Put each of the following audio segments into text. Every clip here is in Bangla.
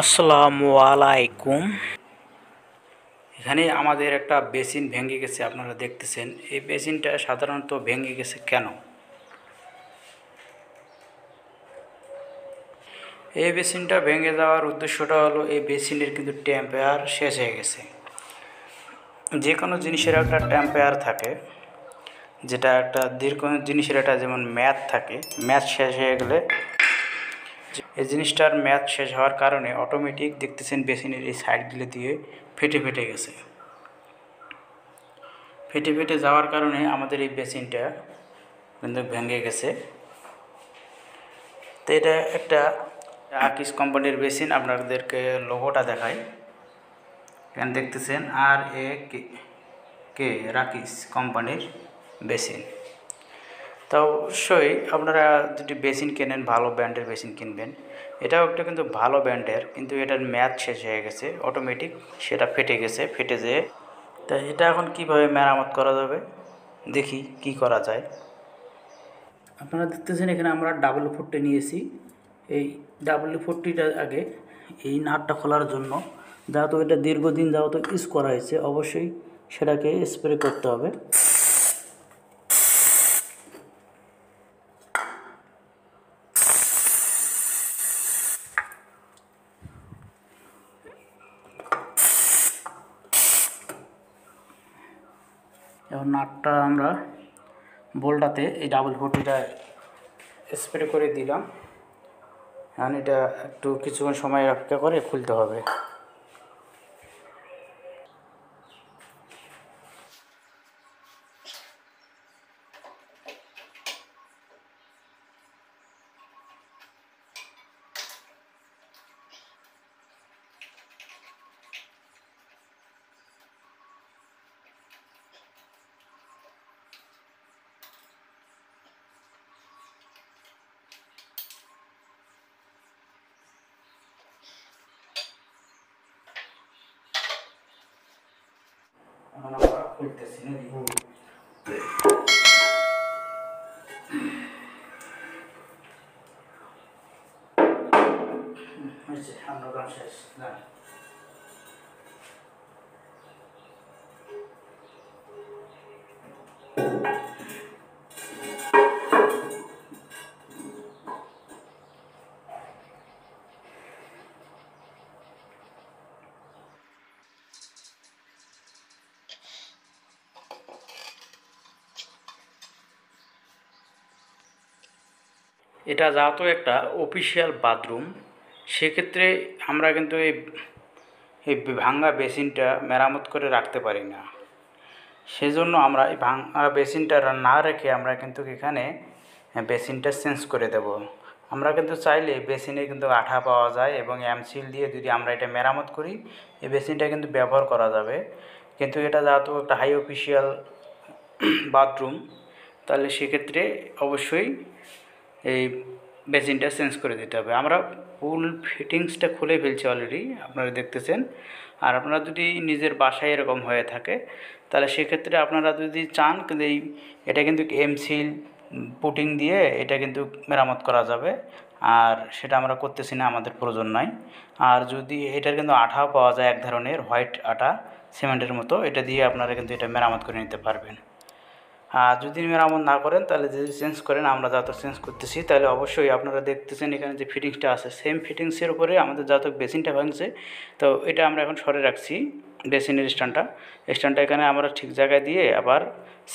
আসসালামু আলাইকুম। এখানে আমাদের একটা বেসিন ভেঙে গেছে, আপনারা দেখতেছেন। এই বেসিনটা সাধারণত ভেঙে গেছে কেন? এই বেসিনটা ভেঙে যাওয়ার উদ্দেশ্যটা হলো এই বেসিনের কিন্তু টেম্পার শেষ হয়ে গেছে। যে কোনো জিনিসের একটা টেম্পার থাকে, যেটা একটা দীর্ঘ জিনিসের একটা যেমন ম্যাথ থাকে, ম্যাথ শেষ হয়ে গেলে এই জিনিসটার ম্যাথ শেষ হওয়ার কারণে অটোমেটিক দেখতেছেন বেসিনের এই সাইডগুলো দিয়ে ফেটে ফেটে গেছে। ফেটে ফেটে যাওয়ার কারণে আমাদের এই বেসিনটা কিন্তু ভেঙে গেছে। তো এটা একটা আকিস কোম্পানির বেসিন, আপনাদেরকে লোগোটা দেখাই। এখানে দেখতেছেন RAK রাকিস কোম্পানির বেসিন। তো অবশ্যই আপনারা যদি বেসিন কেনেন ভালো ব্র্যান্ডের বেসিন কিনবেন। এটাও একটা কিন্তু ভালো ব্র্যান্ডের, কিন্তু এটার ম্যাথ শেষ হয়ে গেছে, অটোমেটিক সেটা ফেটে গেছে, ফেটে যেয়ে। তা এটা এখন কিভাবে মেরামত করা যাবে, দেখি কি করা যায়। আপনারা দেখতেছেন এখানে আমরা WD-40 নিয়েছি। এই WD-40টা আগে এই নাটটা খোলার জন্য, যেহেতু এটা দীর্ঘদিন যাবত ইউজ করা হয়েছে, অবশ্যই সেটাকে স্প্রে করতে হবে। এখন নাটটা আমরা বোল্টটাতে এই WD-40টা স্প্রে করে দিলাম। এখন এটা একটু কিছুক্ষণ সময় অপেক্ষা করে খুলতে হবে। এখন আমরা খুলতেছি নাকি? আমরা শেষ না। এটা যেহেতু একটা অফিসিয়াল বাথরুম, সেক্ষেত্রে আমরা কিন্তু এই এই ভাঙা বেসিনটা মেরামত করে রাখতে পারি না। সেজন্য আমরা এই ভাঙা বেসিনটা না রেখে আমরা কিন্তু এখানে বেসিনটা চেঞ্জ করে দেব। আমরা কিন্তু চাইলে বেসিনে কিন্তু আঠা পাওয়া যায় এবং এমসিল দিয়ে যদি আমরা এটা মেরামত করি, এই বেসিনটা কিন্তু ব্যবহার করা যাবে। কিন্তু এটা যেহেতু একটা হাই অফিসিয়াল বাথরুম, তাহলে সেক্ষেত্রে অবশ্যই এই বেসিনটা চেঞ্জ করে দিতে হবে। আমরা ফুল ফিটিংসটা খুলে ফেলছি অলরেডি, আপনারা দেখতেছেন। আর আপনারা যদি নিজের বাসায় এরকম হয়ে থাকে, তাহলে সেক্ষেত্রে আপনারা যদি চান, কিন্তু এটা কিন্তু এমসিল পুটিং দিয়ে এটা কিন্তু মেরামত করা যাবে। আর সেটা আমরা করতেছি না, আমাদের প্রয়োজন নাই। আর যদি এটার কিন্তু আঠাও পাওয়া যায়, এক ধরনের হোয়াইট আটা, সিমেন্টের মতো, এটা দিয়ে আপনারা কিন্তু এটা মেরামত করে নিতে পারবেন। আর যদি মেরামত না করেন, তাহলে যদি চেঞ্জ করেন, আমরা যত চেঞ্জ করতেছি, তাহলে অবশ্যই আপনারা দেখতেছেন এখানে যে ফিটিংসটা আছে, সেম ফিটিংসের উপরে আমাদের যত বেসিনটা ভাঙছে। তো এটা আমরা এখন সরে রাখছি, বেসিনের স্ট্যান্ডটা এখানে আমরা ঠিক জায়গায় দিয়ে আবার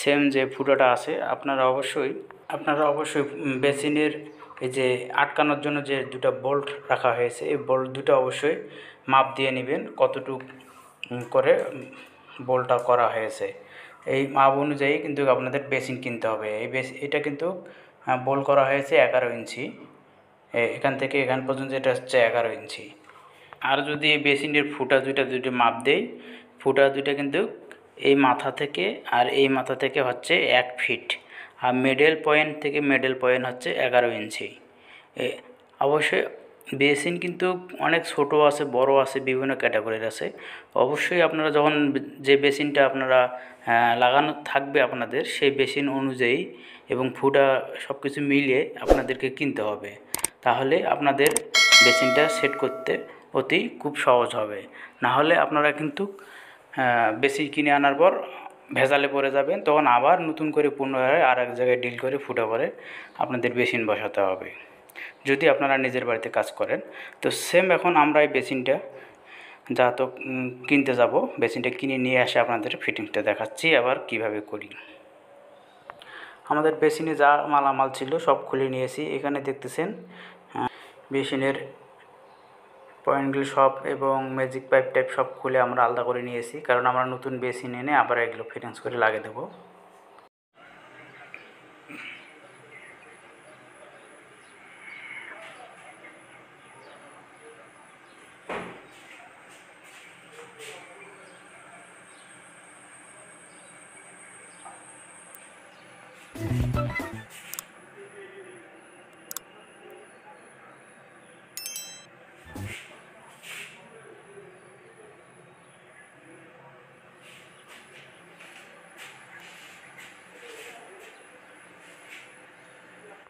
সেম যে ফুটোটা আছে, আপনারা অবশ্যই বেসিনের এই যে আটকানোর জন্য যে দুটো বোল্ট রাখা হয়েছে, এই বোল্ট দুটো অবশ্যই মাপ দিয়ে নেবেন কতটুক করে বোল্টটা করা হয়েছে। এই মাপ অনুযায়ী কিন্তু আপনাদের বেসিন কিনতে হবে। এটা কিন্তু বোল্ট করা হয়েছে 11 ইঞ্চি, এখান থেকে এখান পর্যন্ত এটা হচ্ছে 11 ইঞ্চি। আর যদি এই বেসিনের ফুটা দুটো মাপ দেই, ফুটা দুইটা কিন্তু এই মাথা থেকে আর এই মাথা থেকে হচ্ছে 1 ফিট, আর মিডল পয়েন্ট থেকে মিডল পয়েন্ট হচ্ছে 11 ইঞ্চি। অবশ্যই বেসিন কিন্তু অনেক ছোট আছে, বড় আছে, বিভিন্ন ক্যাটাগরির আছে। অবশ্যই আপনারা যখন যে বেসিনটা আপনারা লাগানো থাকবে আপনাদের, সেই বেসিন অনুযায়ী এবং ফুটা সব কিছু মিলিয়ে আপনাদেরকে কিনতে হবে। তাহলে আপনাদের বেসিনটা সেট করতে অতি খুব সহজ হবে। না হলে আপনারা কিন্তু বেসিন কিনে আনার পর ভেজালে পড়ে যাবেন, তখন আবার নতুন করে পুনরায় আর এক জায়গায় ডিল করে ফুটা করে আপনাদের বেসিন বসাতে হবে, যদি আপনারা নিজের বাড়িতে কাজ করেন। তো সেম এখন আমরা এই বেসিনটা যা তো কিনতে যাব, বেসিনটা কিনে নিয়ে আসে আপনাদের ফিটিংসটা দেখাচ্ছি আবার কিভাবে করি। আমাদের বেসিনে যা মালামাল ছিল সব খুলে নিয়েছি। এখানে দেখতেছেন বেসিনের পয়েন্টগুলো সব এবং ম্যাজিক পাইপ টাইপ সব খুলে আমরা আলাদা করে নিয়েছি, কারণ আমরা নতুন বেসিন এনে আবার এগুলো ফিটিংস করে লাগিয়ে দেবো।